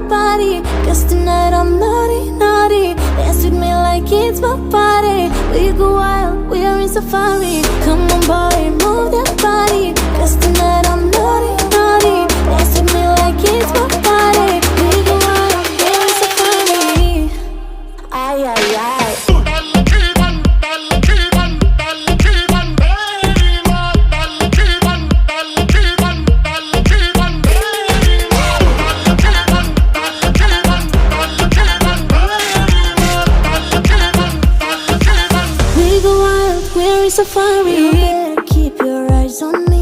body. Guess tonight I'm naughty, naughty. Dance with me like it's my party. We go wild, we are in safari. Come on boy, move that body. Guess tonight I'm naughty, naughty. Dance with me like it's my party. We go wild, we are in safari. Ay, ay, ay. Safari. You better keep your eyes on me.